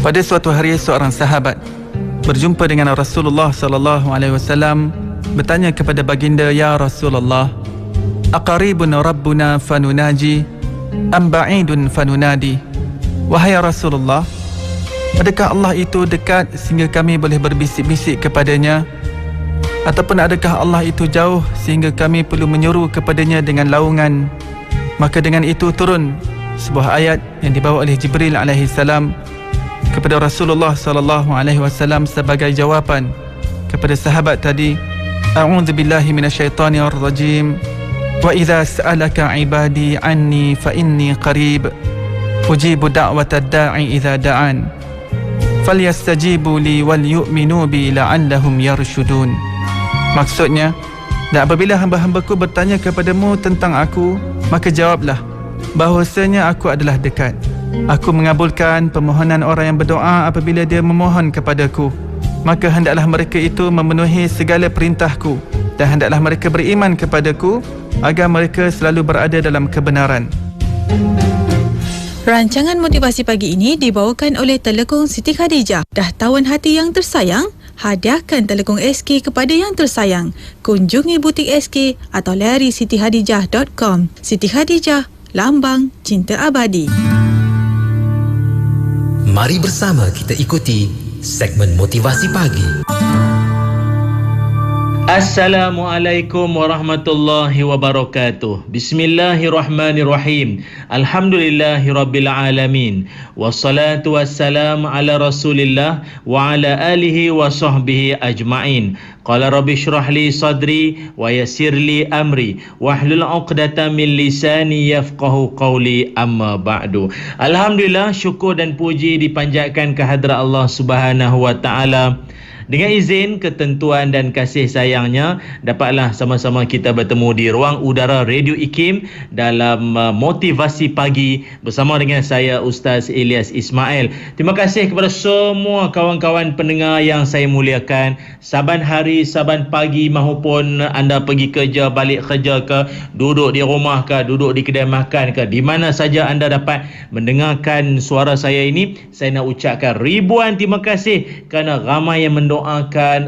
Pada suatu hari seorang sahabat berjumpa dengan Rasulullah sallallahu alaihi wasallam, bertanya kepada baginda, "Ya Rasulullah, aqaribun rabbuna fanunaji am ba'idun fanunadi?" Wahai Rasulullah, adakah Allah itu dekat sehingga kami boleh berbisik-bisik kepadanya, ataupun adakah Allah itu jauh sehingga kami perlu menyeru kepadanya dengan laungan? Maka dengan itu turun sebuah ayat yang dibawa oleh Jibril alaihi salam kepada Rasulullah sallallahu alaihi wasallam sebagai jawapan kepada sahabat tadi. A'udzubillahi minasyaitonir rajim. Wa idza sa'alaka 'ibadi 'anni fa inni qarib ujibu da'watad da'i idza da'an falyastajibu li wal yu'minu bi la'allahum yarshudun. Maksudnya, dan apabila hamba-hambaku bertanya kepadamu tentang aku, maka jawablah bahawasanya aku adalah dekat. Aku mengabulkan permohonan orang yang berdoa apabila dia memohon kepadaku. Maka hendaklah mereka itu memenuhi segala perintahku, dan hendaklah mereka beriman kepadaku agar mereka selalu berada dalam kebenaran. Rancangan motivasi pagi ini dibawakan oleh Telekong Siti Khadijah. Dah tawan hati yang tersayang? Hadiahkan Telekong SK kepada yang tersayang. Kunjungi butik SK atau layari sitihadijah.com. Siti Khadijah, lambang cinta abadi. Mari bersama kita ikuti segmen motivasi pagi. Assalamualaikum warahmatullahi wabarakatuh. Bismillahirrahmanirrahim. Alhamdulillahirabbil alamin. Wassalatu wassalamu ala Rasulillah wa ala alihi wa sahbihi ajmain. Qala rabbi shrah li sadri wa yassir li amri wahlul 'uqdatam min lisani yafqahu qawli, amma ba'du. Alhamdulillah, syukur dan puji dipanjatkan kehadrat Allah Subhanahu wa taala. Dengan izin, ketentuan dan kasih sayangnya, dapatlah sama-sama kita bertemu di ruang udara Radio IKIM dalam motivasi pagi bersama dengan saya, Ustaz Ilyas Ismail. Terima kasih kepada semua kawan-kawan pendengar yang saya muliakan. Saban hari, saban pagi maupun anda pergi kerja, balik kerja ke, duduk di rumah ke, duduk di kedai makan ke, di mana saja anda dapat mendengarkan suara saya ini, saya nak ucapkan ribuan terima kasih kerana ramai yang mendoakan,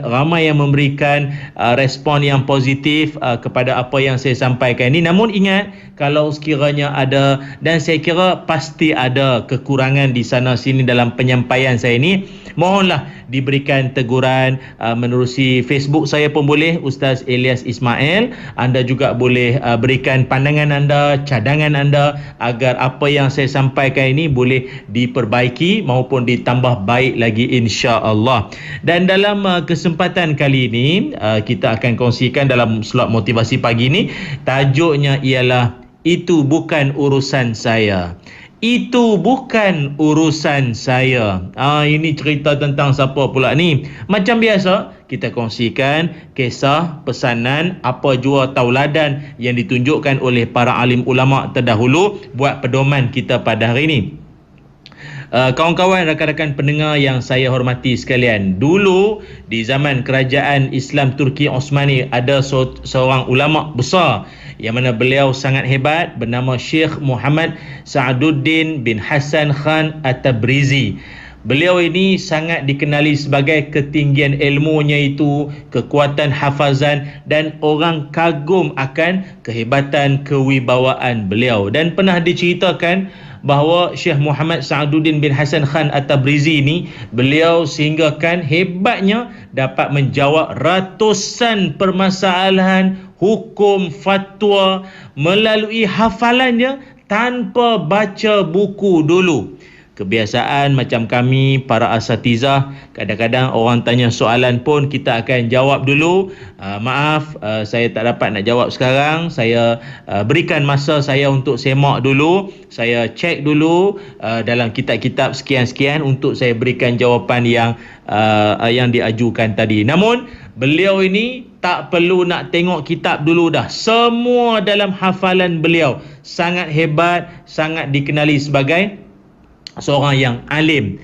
ramai yang memberikan respon yang positif kepada apa yang saya sampaikan ini. Namun ingat, kalau sekiranya ada, dan saya kira pasti ada kekurangan di sana sini dalam penyampaian saya ini, mohonlah diberikan teguran menerusi Facebook saya pun boleh, Ustaz Ilyas Ismail. Anda juga boleh berikan pandangan anda, cadangan anda agar apa yang saya sampaikan ini boleh diperbaiki maupun ditambah baik lagi, insya-Allah. Dan dalam kesempatan kali ini kita akan kongsikan dalam slot motivasi pagi ini, tajuknya ialah itu bukan urusan saya. Itu bukan urusan saya. Ini cerita tentang siapa pula ni? Macam biasa, kita kongsikan kisah, pesanan, apa jua tauladan yang ditunjukkan oleh para alim ulama terdahulu buat pedoman kita pada hari ini. Kawan-kawan, rakan-rakan pendengar yang saya hormati sekalian, dulu di zaman kerajaan Islam Turki Osmani ada seorang ulama besar yang mana beliau sangat hebat, bernama Syekh Muhammad Sa'aduddin bin Hasan Khan At-Tabrizi. Beliau ini sangat dikenali sebagai ketinggian ilmunya itu, kekuatan hafazan, dan orang kagum akan kehebatan kewibawaan beliau. Dan pernah diceritakan bahawa Syekh Muhammad Sa'aduddin bin Hasan Khan At-Tabrizi ini, beliau sehinggakan hebatnya dapat menjawab ratusan permasalahan hukum fatwa melalui hafalannya tanpa baca buku dulu. Kebiasaan macam kami para asatizah, kadang-kadang orang tanya soalan pun kita akan jawab dulu. Maaf, saya tak dapat nak jawab sekarang. Saya berikan masa saya untuk semak dulu. Saya cek dulu dalam kitab-kitab sekian-sekian untuk saya berikan jawapan yang diajukan tadi. Namun beliau ini tak perlu nak tengok kitab dulu dah. Semua dalam hafalan beliau. Sangat hebat, sangat dikenali sebagai seorang yang alim.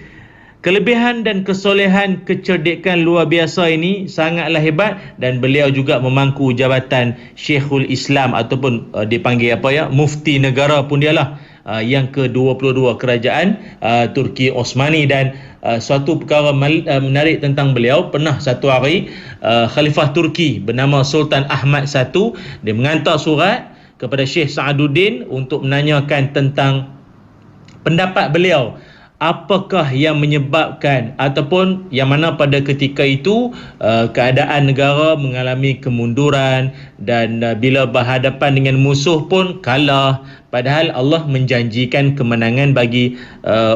Kelebihan dan kesolehan, kecerdikan luar biasa ini sangatlah hebat, dan beliau juga memangku jabatan Syekhul Islam ataupun dipanggil mufti negara pun dialah. yang ke-22 kerajaan Turki Osmani. Dan suatu perkara menarik tentang beliau, pernah satu hari Khalifah Turki bernama Sultan Ahmad I, dia menghantar surat kepada Syekh Sa'aduddin untuk menanyakan tentang pendapat beliau, apakah yang menyebabkan ataupun yang mana pada ketika itu keadaan negara mengalami kemunduran dan bila berhadapan dengan musuh pun kalah, padahal Allah menjanjikan kemenangan bagi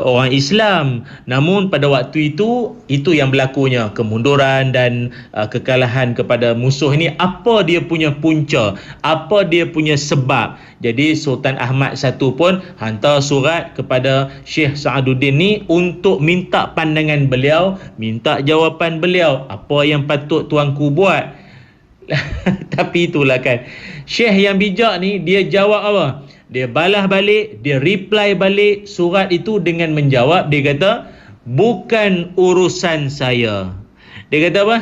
orang Islam. Namun pada waktu itu yang berlakunya, kemunduran dan kekalahan kepada musuh ini. Apa dia punya punca, apa dia punya sebab? Jadi Sultan Ahmad I pun hantar surat kepada Syekh Sa'aduddin ni untuk minta pandangan beliau, minta jawapan beliau, apa yang patut tuanku buat. Tapi itulah kan, Syekh yang bijak ni, dia jawab apa? Dia balas balik, dia reply balik surat itu dengan menjawab. Dia kata, bukan urusan saya. Dia kata apa?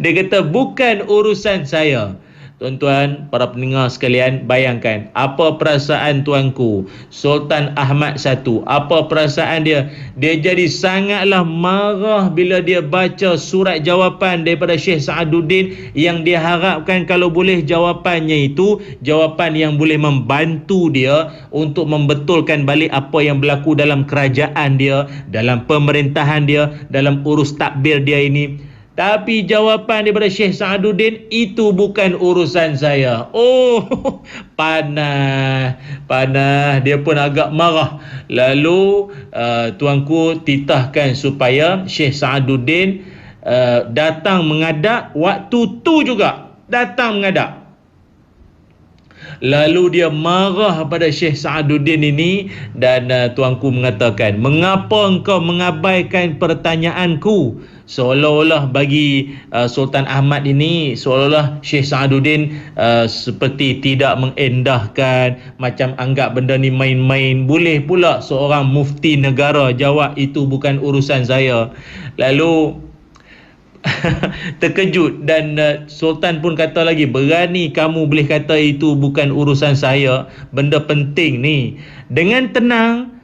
Dia kata, bukan urusan saya. Tuan-tuan, para pendengar sekalian, bayangkan apa perasaan tuanku Sultan Ahmad I, apa perasaan dia. Dia jadi sangatlah marah bila dia baca surat jawapan daripada Syekh Sa'aduddin, yang dia harapkan kalau boleh jawapannya itu jawapan yang boleh membantu dia untuk membetulkan balik apa yang berlaku dalam kerajaan dia, dalam pemerintahan dia, dalam urus takbir dia ini. Tapi jawapan daripada Syekh Sa'aduddin, itu bukan urusan saya. Oh, panas. Dia pun agak marah. Lalu tuanku titahkan supaya Syekh Sa'aduddin datang menghadap. Waktu tu juga datang menghadap. Lalu dia marah pada Syekh Sa'aduddin ini, dan tuanku mengatakan, mengapa engkau mengabaikan pertanyaanku? Seolah-olah bagi Sultan Ahmad ini, seolah-olah Syekh Sa'aduddin seperti tidak mengendahkan, macam anggap benda ni main-main. Boleh pula seorang mufti negara jawab itu bukan urusan saya. Lalu terkejut, dan Sultan pun kata lagi, berani kamu boleh kata itu bukan urusan saya, benda penting ni. Dengan tenang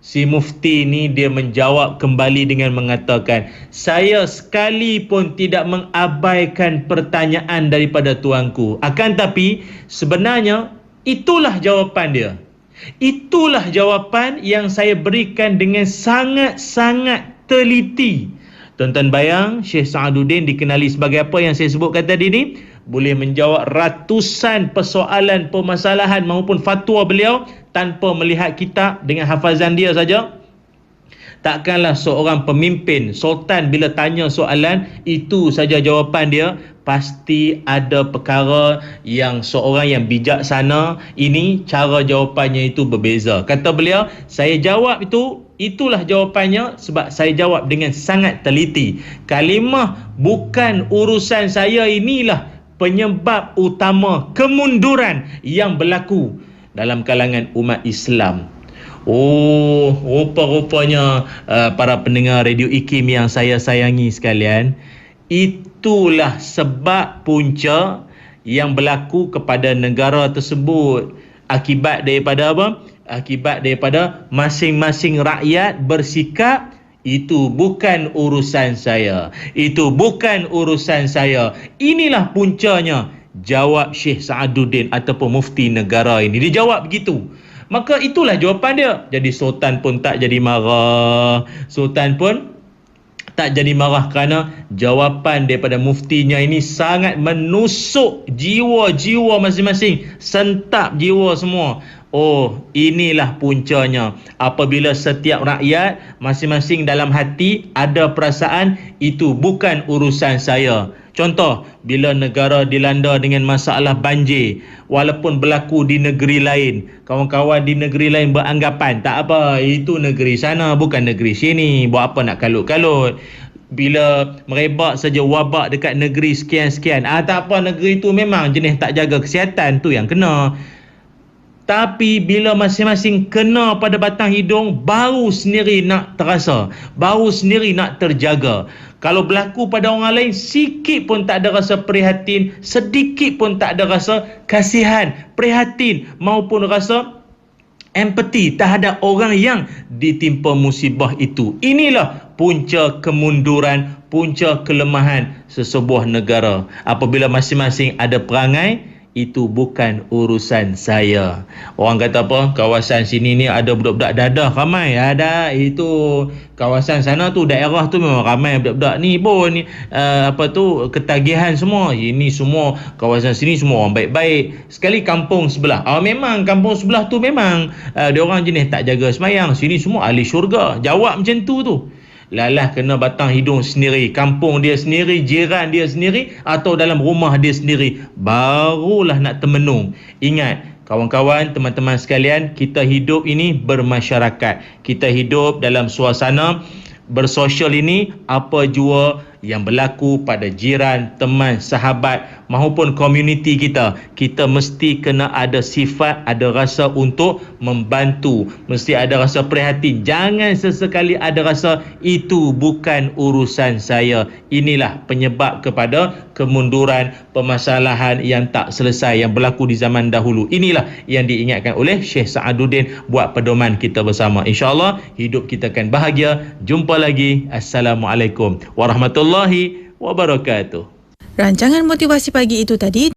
si mufti ni dia menjawab kembali dengan mengatakan, saya sekali pun tidak mengabaikan pertanyaan daripada tuanku. Akan tapi sebenarnya itulah jawapan dia. Itulah jawapan yang saya berikan dengan sangat-sangat teliti. Tuan-tuan bayang, Syekh Sa'aduddin dikenali sebagai apa yang saya sebutkan tadi ni? Boleh menjawab ratusan persoalan, permasalahan maupun fatwa beliau tanpa melihat kitab, dengan hafazan dia saja. Takkanlah seorang pemimpin, sultan, bila tanya soalan, itu saja jawapan dia. Pasti ada perkara yang seorang yang bijaksana ini, cara jawapannya itu berbeza. Kata beliau, saya jawab itulah jawapannya sebab saya jawab dengan sangat teliti. Kalimah bukan urusan saya inilah penyebab utama kemunduran yang berlaku dalam kalangan umat Islam. Oh, rupa-rupanya para pendengar Radio IKIM yang saya sayangi sekalian, itulah sebab punca yang berlaku kepada negara tersebut. Akibat daripada apa? Akibat daripada masing-masing rakyat bersikap, itu bukan urusan saya, itu bukan urusan saya. Inilah puncanya jawab Syekh Sa'aduddin ataupun mufti negara ini. Dia jawab begitu. Maka itulah jawapan dia. Jadi Sultan pun tak jadi marah. Sultan pun tak jadi marah kerana jawapan daripada muftinya ini sangat menusuk jiwa-jiwa masing-masing, sentap jiwa semua. Oh, inilah puncanya. Apabila setiap rakyat masing-masing dalam hati ada perasaan, itu bukan urusan saya. Contoh, bila negara dilanda dengan masalah banjir, walaupun berlaku di negeri lain, kawan-kawan di negeri lain beranggapan, tak apa, itu negeri sana, bukan negeri sini, buat apa nak kalut-kalut. Bila merebak saja wabak dekat negeri sekian-sekian, tak apa, negeri itu memang jenis tak jaga kesihatan, tu yang kena. Tapi bila masing-masing kena pada batang hidung, baru sendiri nak terasa, baru sendiri nak terjaga. Kalau berlaku pada orang lain, sikit pun tak ada rasa prihatin, sedikit pun tak ada rasa kasihan, prihatin maupun rasa empati terhadap orang yang ditimpa musibah itu. Inilah punca kemunduran, punca kelemahan sesebuah negara. Apabila masing-masing ada perangai, itu bukan urusan saya. Orang kata apa? Kawasan sini ni ada budak-budak dadah ramai. Ada. Itu kawasan sana tu, daerah tu memang ramai budak-budak ni pun ketagihan semua. Ini semua kawasan sini semua orang baik-baik. Sekali kampung sebelah. Memang kampung sebelah tu memang dia orang jenis tak jaga semayang. Sini semua ahli syurga. Jawab macam tu. Lalah kena batang hidung sendiri, kampung dia sendiri, jiran dia sendiri atau dalam rumah dia sendiri, barulah nak termenung. Ingat, kawan-kawan, teman-teman sekalian, kita hidup ini bermasyarakat. Kita hidup dalam suasana bersosial ini, apa jua yang berlaku pada jiran, teman, sahabat maupun komuniti kita, kita mesti kena ada sifat, ada rasa untuk membantu, mesti ada rasa prihatin. Jangan sesekali ada rasa itu bukan urusan saya. Inilah penyebab kepada kemunduran, permasalahan yang tak selesai yang berlaku di zaman dahulu. Inilah yang diingatkan oleh Syekh Sa'aduddin buat pedoman kita bersama. InsyaAllah hidup kita akan bahagia. Jumpa lagi. Assalamualaikum warahmatullahi wabarakatuh. Rancangan motivasi pagi itu tadi